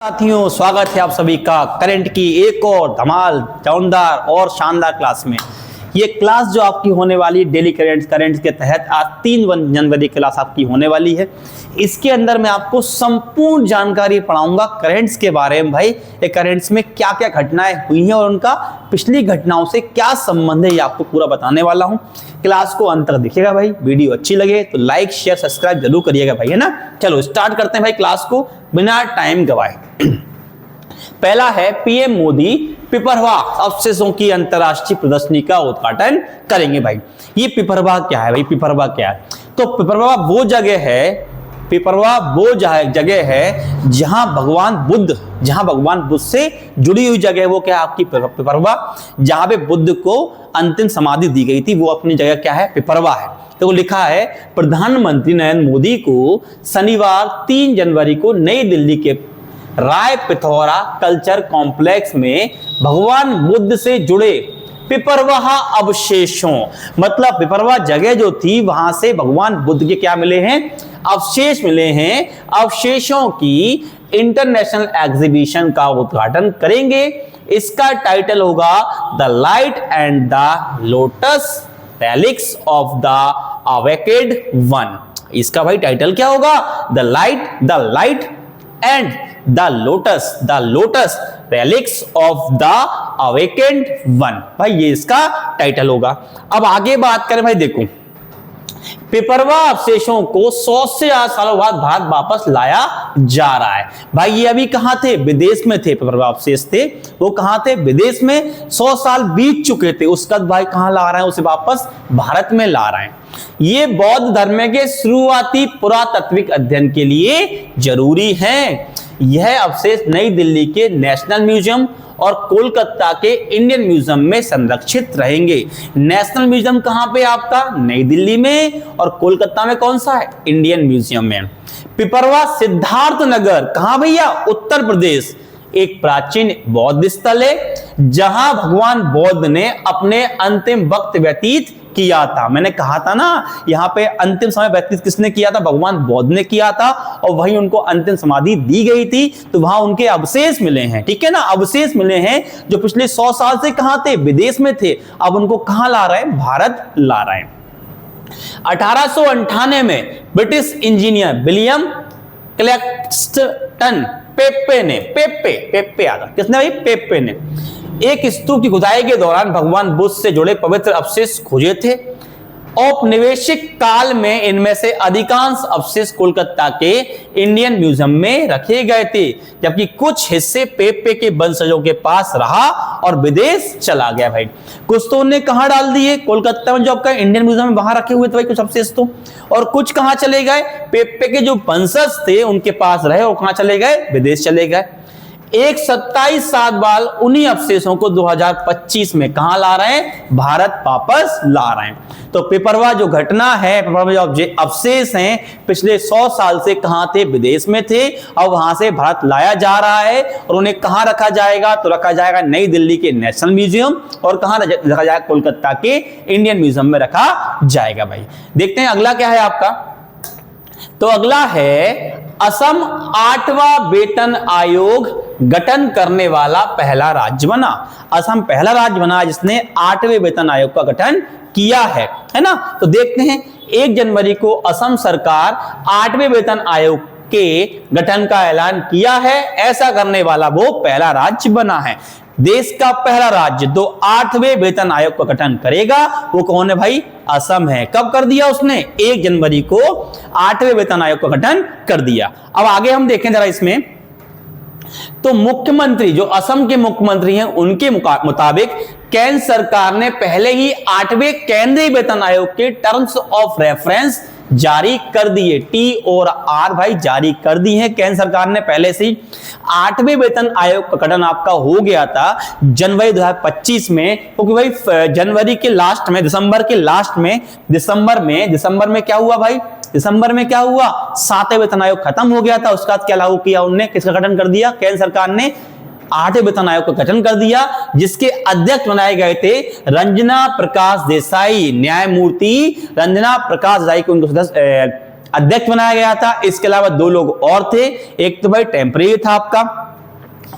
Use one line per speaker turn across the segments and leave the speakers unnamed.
साथियों, स्वागत है आप सभी का करंट की एक और धमाल शानदार और शानदार क्लास में। ये क्लास जो आपकी होने वाली डेली करंट के तहत आज 3 जनवरी क्लास आपकी होने वाली है। इसके अंदर मैं आपको संपूर्ण जानकारी पढ़ाऊंगा करंट्स के बारे में। भाई ये करंट्स में क्या क्या घटनाएं हुई हैं और उनका पिछली घटनाओं से क्या संबंध है, ये आपको पूरा बताने वाला हूं। क्लास को अंत तक देखिएगा भाई। वीडियो अच्छी लगे तो लाइक शेयर सब्सक्राइब जरूर करिएगा भाई, है ना। चलो स्टार्ट करते हैं भाई क्लास को बिना टाइम गवाए। पहला है पीएम मोदी पिपरवा अवशेषों की अंतरराष्ट्रीय प्रदर्शनी का उद्घाटन करेंगे। भाई ये पिपरवा क्या है? भाई पिपरवा क्या है? तो पिपरवा वो जगह है जहां भगवान बुद्ध से जुड़ी हुई जगह। वो क्या है आपकी? पिपरवा, जहां पे बुद्ध को अंतिम समाधि दी गई थी, वो अपनी जगह क्या है? पिपरवा है। तो लिखा है प्रधानमंत्री नरेंद्र मोदी को शनिवार 3 जनवरी को नई दिल्ली के राय पिथौरा कल्चर कॉम्प्लेक्स में भगवान बुद्ध से जुड़े पिपरवा अवशेषों, मतलब पिपरवा जगह जो थी वहां से भगवान बुद्ध के क्या मिले हैं? अवशेष मिले हैं। अवशेषों की इंटरनेशनल एग्जीबिशन का उद्घाटन करेंगे। इसका टाइटल होगा the light and the lotus relics of the awakened one. इसका भाई टाइटल क्या होगा? The light and the lotus relics of the awakened one. भाई ये इसका टाइटल होगा। अब आगे बात करें भाई, देखो पिपरवा अवशेषों को 100 से ज्यादा सालों बाद भारत वापस लाया जा रहा है। भाई ये अभी कहां थे? विदेश में थे। पिपरवा अवशेष थे वो कहां थे? विदेश में। 100 साल बीत चुके थे, उसका भाई कहां ला रहे हैं? उसे वापस भारत में ला रहे हैं। ये बौद्ध धर्म के शुरुआती पुरातात्विक अध्ययन के लिए जरूरी है। यह अवशेष नई दिल्ली के नेशनल म्यूजियम और कोलकाता के इंडियन म्यूजियम में संरक्षित रहेंगे। नेशनल म्यूजियम कहां पे आपका? नई दिल्ली में। और कोलकाता में कौन सा है? इंडियन म्यूजियम में। पिपरवा सिद्धार्थ नगर कहां भैया? उत्तर प्रदेश। एक प्राचीन बौद्ध स्थल है जहां भगवान बुद्ध ने अपने अंतिम वक्त व्यतीत किया था। मैंने कहा था ना, यहाँ पे अंतिम समय व्यतीत किसने किया था? भगवान बुद्ध ने किया था, और वहीं उनको अंतिम समाधि दी गई थी। तो वहां उनके अवशेष मिले हैं, ठीक है ना। अवशेष मिले हैं जो पिछले 100 साल से कहां थे? विदेश में थे। अब उनको कहां ला रहे हैं? भारत ला रहे हैं। 1898 में British engineer William Claxton Peppe आगा किसने? भाई पेप्पे ने एक स्तूप की खुदाई के दौरान भगवान बुद्ध से जुड़े पवित्र अवशेष खोजे थे। औपनिवेशिक काल में इनमें से अधिकांश अवशेष कोलकाता के इंडियन म्यूजियम में रखे गए थे, जबकि कुछ हिस्से पेप्पे के वंशजों के पास रहा और विदेश चला गया। भाई कुछ तो उन्हें कहां डाल दिए? कोलकाता में जो आपका इंडियन म्यूजियम में वहां रखे हुए थे भाई कुछ अवशेष तो, और कुछ कहां चले गए? पेप्पे के जो वंशज थे उनके पास रहे और कहां चले गए? विदेश चले गए। एक 27 साल बाद उन्हीं अवशेषों को 2025 में कहां ला रहे हैं? भारत वापस ला रहे हैं। तो पिपरवा जो घटना है, पिपरवा में जो अवशेष हैं पिछले 100 साल से कहां थे? विदेश में थे, और वहां से भारत लाया जा रहा है। और उन्हें कहां रखा जाएगा? तो रखा जाएगा नई दिल्ली के नेशनल म्यूजियम, और कहां रखा जाएगा? कोलकाता के इंडियन म्यूजियम में रखा जाएगा। भाई देखते हैं अगला क्या है आपका। तो अगला है असम 8वां वेतन आयोग गठन करने वाला पहला राज्य बना। असम पहला राज्य बना जिसने 8वें वेतन आयोग का गठन किया है ना। तो देखते हैं 1 जनवरी को असम सरकार 8वें वेतन आयोग के गठन का ऐलान किया है। ऐसा करने वाला वो पहला राज्य बना है। देश का पहला राज्य जो 8वें वेतन आयोग का गठन करेगा वो कौन है? भाई असम है। कब कर दिया उसने? 1 जनवरी को 8वें वेतन आयोग का गठन कर दिया। अब आगे हम देखें जरा इसमें। तो मुख्यमंत्री जो असम के मुख्यमंत्री हैं उनके मुताबिक केंद्र सरकार ने पहले ही 8वें केंद्रीय वेतन आयोग के टर्म्स ऑफ रेफरेंस जारी कर दिए। टी और आर भाई जारी कर दी है केंद्र सरकार ने पहले से ही। 8वें वेतन आयोग का गठन आपका हो गया था जनवरी 2025 में, क्योंकि भाई जनवरी के लास्ट में, दिसंबर के लास्ट में, दिसंबर में क्या हुआ भाई? दिसंबर में क्या हुआ? 7वें वेतन आयोग खत्म हो गया था। उसका क्या लागू किया उन्होंने? किसका गठन कर दिया? केंद्र सरकार ने 8वें वेतन आयोग का गठन कर दिया, जिसके अध्यक्ष बनाए गए थे रंजना प्रकाश देसाई। न्यायमूर्ति रंजना प्रकाश देसाई को उनको अध्यक्ष बनाया गया था। इसके अलावा 2 लोग और थे। एक तो भाई टेम्परेरी था आपका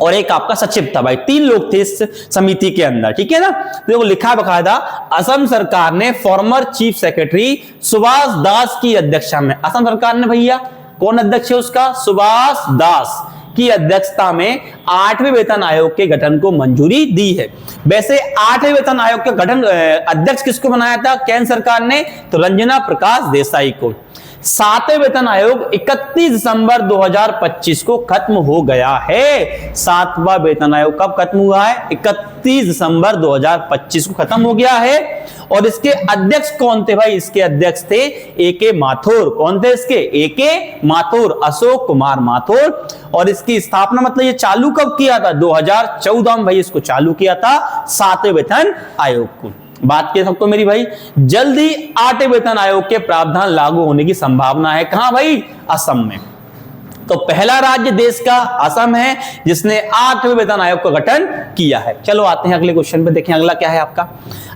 और एक आपका सचिव था भाई, 3 लोग थे इस समिति के अंदर, ठीक है ना। देखो लिखा बकायदा, असम सरकार ने फॉर्मर चीफ सेक्रेटरी सुभाष दास की अध्यक्षता में, असम सरकार ने भैया कौन अध्यक्ष है उसका, सुभाष दास की अध्यक्षता में 8वें वेतन आयोग के गठन को मंजूरी दी है। वैसे 8वें वेतन आयोग का गठन अध्यक्ष किसको बनाया था केंद्र सरकार ने, तो रंजना प्रकाश देसाई को। 7वें वेतन आयोग 31 दिसंबर 2025 को खत्म हो गया है। 7वां वेतन आयोग कब खत्म हुआ है, 31 दिसंबर 2025 को खत्म हो गया है। और इसके अध्यक्ष कौन थे भाई, इसके अध्यक्ष थे ए.के. माथुर। कौन थे इसके, ए.के. माथुर, अशोक कुमार माथुर। और इसकी स्थापना मतलब ये चालू कब किया था, 2014 में भाई इसको चालू किया था 7वें वेतन आयोग को। बात किया सबको मेरी भाई, जल्दी 8वें वेतन आयोग के प्रावधान लागू होने की संभावना है। कहां भाई, असम में। तो पहला राज्य देश का असम है जिसने 8वें वेतन आयोग का गठन किया है। चलो आते हैं अगले क्वेश्चन पे, देखें अगला क्या है आपका।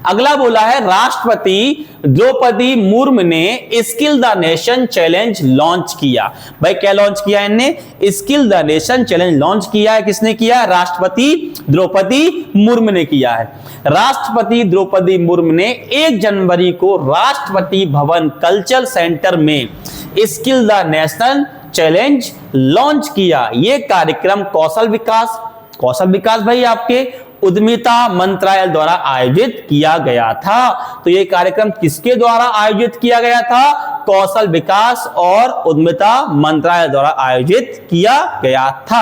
अगला बोला है राष्ट्रपति द्रौपदी मुर्मू ने skill the nation challenge launch किया। भाई क्या लॉन्च किया इनने, skill the nation challenge launch किया है। किसने किया है, राष्ट्रपति द्रौपदी मुर्मू ने किया है। राष्ट्रपति द्रौपदी मुर्मू ने 1 जनवरी को राष्ट्रपति भवन कल्चरल सेंटर में skill the nation challenge launch किया। यह कार्यक्रम कौशल विकास भाई आपके उद्यमिता मंत्रालय द्वारा आयोजित किया गया था। तो यह कार्यक्रम किसके द्वारा आयोजित किया गया था, कौशल विकास और उद्यमिता मंत्रालय द्वारा आयोजित किया गया था।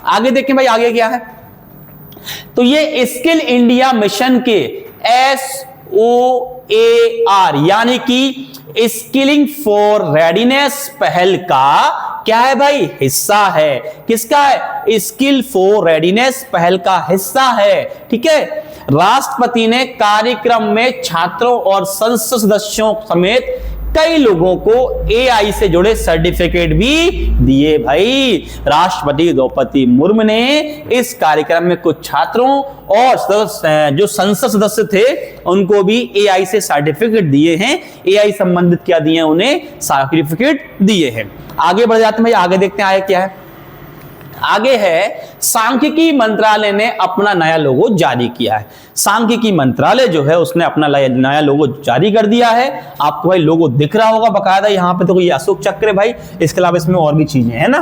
आगे देखें भाई आगे क्या है, तो ये स्किल इंडिया मिशन के SOAR यानी कि स्किलिंग फॉर रेडीनेस पहल का क्या है भाई, हिस्सा है। किसका है, स्किल फॉर रेडीनेस पहल का हिस्सा है, ठीक है। राष्ट्रपति ने कार्यक्रम में छात्रों और संसद सदस्यों समेत कई लोगों को AI से जुड़े सर्टिफिकेट भी दिए भाई। राष्ट्रपति द्रौपदी मुर्मू ने इस कार्यक्रम में कुछ छात्रों और जो संसद सदस्य थे उनको भी AI से सर्टिफिकेट दिए हैं। AI संबंधित क्या दिए हैं, उन्हें सर्टिफिकेट दिए हैं। आगे बढ़ जाते हैं भाई, आगे देखते हैं आगे क्या है। आगे है सांख्यिकी मंत्रालय ने अपना नया लोगो जारी किया है। सांख्यिकी मंत्रालय जो है उसने अपना नया लोगो जारी कर दिया है। आपको भाई लोगो दिख रहा होगा बकायदा, यहाँ पे तो ये अशोक चक्र है भाई, इसके अलावा इसमें और भी चीजें हैं ना।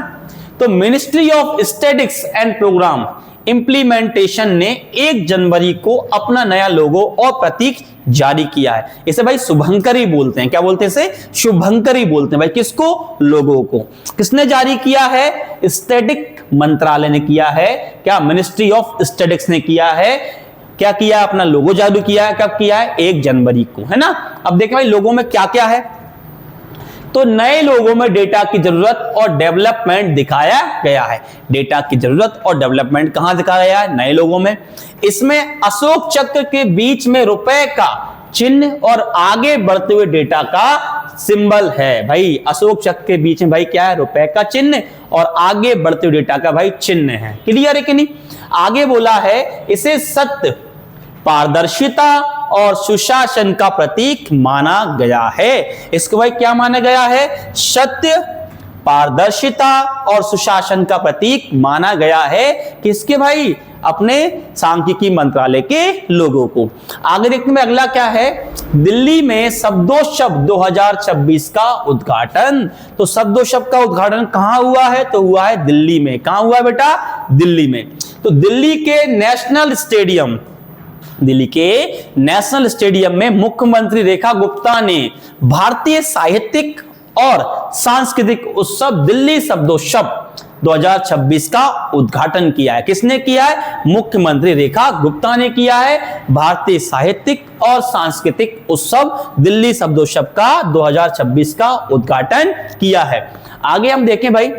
तो ministry of statistics and programme implementation ने 1 जनवरी को अपना नया लोगो और प्रतीक जारी किया है। इसे भाई शुभंकरी बोलते हैं। क्या बोलते हैं इसे, शुभंकरी बोलते हैं भाई। किसको, लोगो को। किसने जारी किया है, स्टैटिक मंत्रालय ने किया है। क्या, मिनिस्ट्री ऑफ स्टैटिस्टिक्स ने किया है। क्या किया, अपना लोगो जारी किया है। कब किया है, 1 जनवरी को, है ना। अब देखें भाई लोगो में क्या क्या है, तो नए लोगों में डेटा की जरूरत और डेवलपमेंट दिखाया गया है। डेटा की जरूरत और डेवलपमेंट कहां दिखाया गया है, नए लोगों में। इसमें अशोक चक्र के बीच में रुपए का चिन्ह और आगे बढ़ते हुए डेटा का सिंबल है भाई। अशोक चक्र के बीच में भाई क्या है, रुपए का चिन्ह और आगे बढ़ते हुए डेटा का भाई चिन्ह है। क्लियर है कि नहीं। आगे बोला है इसे सत्य, पारदर्शिता और सुशासन का प्रतीक माना गया है। इसको भाई क्या माना गया है, सत्य, पारदर्शिता और सुशासन का प्रतीक माना गया है। किसके भाई, अपने सांख्यिकी मंत्रालय के लोगों को। आगे देखते हैं अगला क्या है, दिल्ली में शब्दोत्सव 2026 का उद्घाटन। तो शब्दोत्सव का उद्घाटन कहां हुआ है, तो हुआ है दिल्ली में। कहां हुआ बेटा, दिल्ली में। तो दिल्ली के नेशनल स्टेडियम में मुख्यमंत्री रेखा गुप्ता ने भारतीय साहित्यिक और सांस्कृतिक उत्सव दिल्ली शब्दोत्सव 2026 का उद्घाटन किया है। किसने किया है, मुख्यमंत्री रेखा गुप्ता ने किया है। भारतीय साहित्यिक और सांस्कृतिक उत्सव दिल्ली शब्दोत्सव का 2026 का उद्घाटन किया है। आगे हम देखें भाई,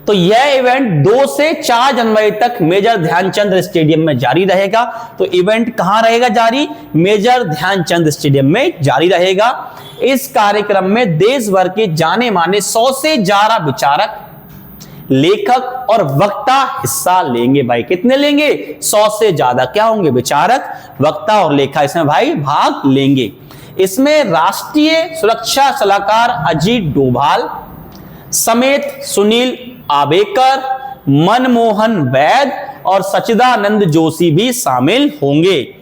तो यह इवेंट 2 से 4 जनवरी तक मेजर ध्यानचंद स्टेडियम में जारी रहेगा। तो इवेंट कहां रहेगा जारी, मेजर ध्यानचंद स्टेडियम में जारी रहेगा। इस कार्यक्रम में देश भर के जाने माने 100 से ज्यादा विचारक, लेखक और वक्ता हिस्सा लेंगे भाई। कितने लेंगे, 100 से ज्यादा क्या होंगे, विचारक, वक्ता और लेखक इसमें भाई भाग लेंगे। इसमें राष्ट्रीय सुरक्षा सलाहकार अजीत डोभाल समेत सुनील आबेकर, मनमोहन वैद और सच्चिदानंद जोशी भी शामिल होंगे।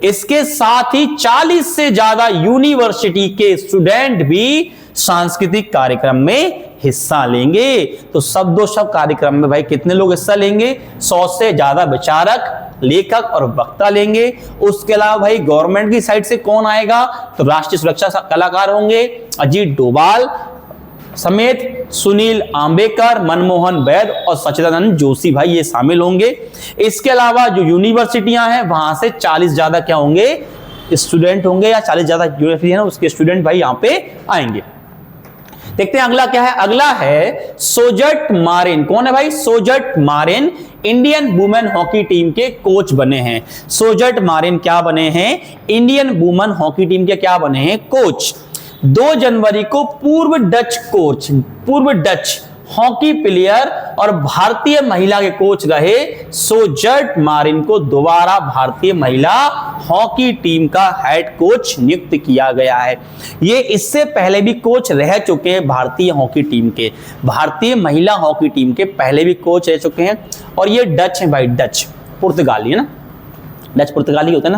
इसके साथ ही 40 से ज्यादा यूनिवर्सिटी के स्टूडेंट भी सांस्कृतिक कार्यक्रम में हिस्सा लेंगे। तो शब्दों शब्द कार्यक्रम में भाई कितने लोग हिस्सा लेंगे? 100 से ज्यादा विचारक, लेखक और वक्ता लेंगे। उसके अलावा भाई गवर्नमेंट की साइड से कौन आएगा? तो राष्ट्रीय सुरक्षा कलाकार होंगे, अजीत डोभाल समेत सुनील आंबेकर, मनमोहन वैद और सच्चिदानंद जोशी भाई ये शामिल होंगे। इसके अलावा जो यूनिवर्सिटियां हैं वहां से 40 ज्यादा क्या होंगे? स्टूडेंट होंगे, या 40 ज्यादा यूनिवर्सिटी है ना उसके स्टूडेंट भाई यहां पे आएंगे। देखते हैं अगला क्या है। अगला है सोजट मारिन। कौन है भाई? Sjoerd Marijne Indian women hockey team के कोच बने हैं। सोजट मारिन क्या बने हैं? इंडियन वुमेन हॉकी टीम के क्या बने हैं? कोच। 2 जनवरी को पूर्व डच हॉकी प्लेयर और भारतीय महिला के कोच रहे सोजट मारिन को दोबारा भारतीय महिला हॉकी टीम का हेड कोच नियुक्त किया गया है। ये इससे पहले भी कोच रह चुके हैं भारतीय हॉकी टीम के, भारतीय महिला हॉकी टीम के पहले भी कोच रह चुके हैं। और ये डच है भाई, डच पुर्तगाली है ना, डच पुर्तगाली होता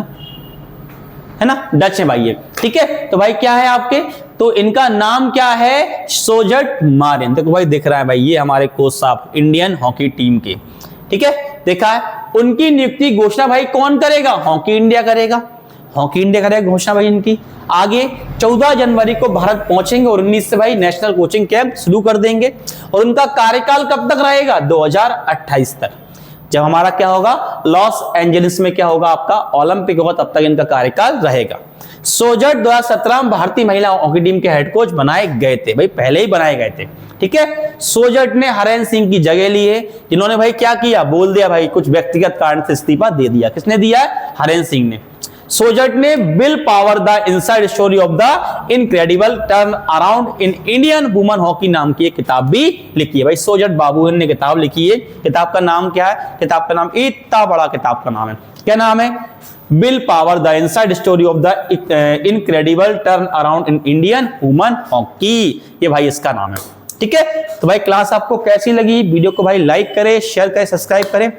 है ना, डच है भाई ये। ठीक है, तो भाई क्या है आपके, तो इनका नाम क्या है? सोजट मारिन। देखो भाई दिख रहा है भाई, ये हमारे कोच साहब इंडियन हॉकी टीम के। ठीक है, देखा है। उनकी नियुक्ति घोषणा भाई कौन करेगा? हॉकी इंडिया करेगा, हॉकी इंडिया करेगा घोषणा भाई इनकी। आगे 14 जनवरी को भारत पहुंचेंगे और 19 से भाई नेशनल कोचिंग कैंप शुरू कर देंगे। और उनका कार्यकाल कब तक रहेगा? 2028 तक, जब हमारा क्या होगा, लॉस एंजलिस में क्या होगा आपका ओलंपिक होगा, तब तक इनका कार्यकाल रहेगा। सोजट 2017 में भारतीय महिला हॉकी टीम के हेड कोच बनाए गए थे भाई, पहले ही बनाए गए थे। ठीक है, सोजट ने हरेन सिंह की जगह ली है, जिन्होंने भाई क्या किया, बोल दिया भाई कुछ व्यक्तिगत कारण से इस्तीफा दे दिया। किसने दिया है? हरेन सिंह ने। सोजट ने will power the inside story of the incredible turn around in Indian women hockey नाम की एक किताब भी लिखी है भाई। सोजट बाबू ने किताब लिखी है। किताब का नाम क्या है? किताब का नाम, इतना बड़ा किताब का नाम है, क्या नाम है? Will power the inside story of the incredible turn around in Indian women hockey, ये भाई इसका नाम है। ठीक है, तो भाई क्लास आपको कैसी लगी? वीडियो को भाई लाइक करें, शेयर करें, सब्सक्राइब करें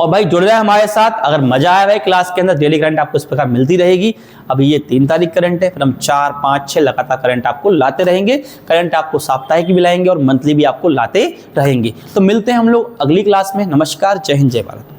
और भाई जुड़ जाए हमारे साथ। अगर मजा आया भाई क्लास के अंदर, डेली करंट आपको इस प्रकार मिलती रहेगी। अभी ये 3 तारीख करंट है, फिर हम 4, 5, 6 लगातार करंट आपको लाते रहेंगे। करंट आपको साप्ताहिक भी लाएंगे और मंथली भी आपको लाते रहेंगे। तो मिलते हैं हम लोग अगली क्लास में। नमस्कार, जय हिंद, जय भारत।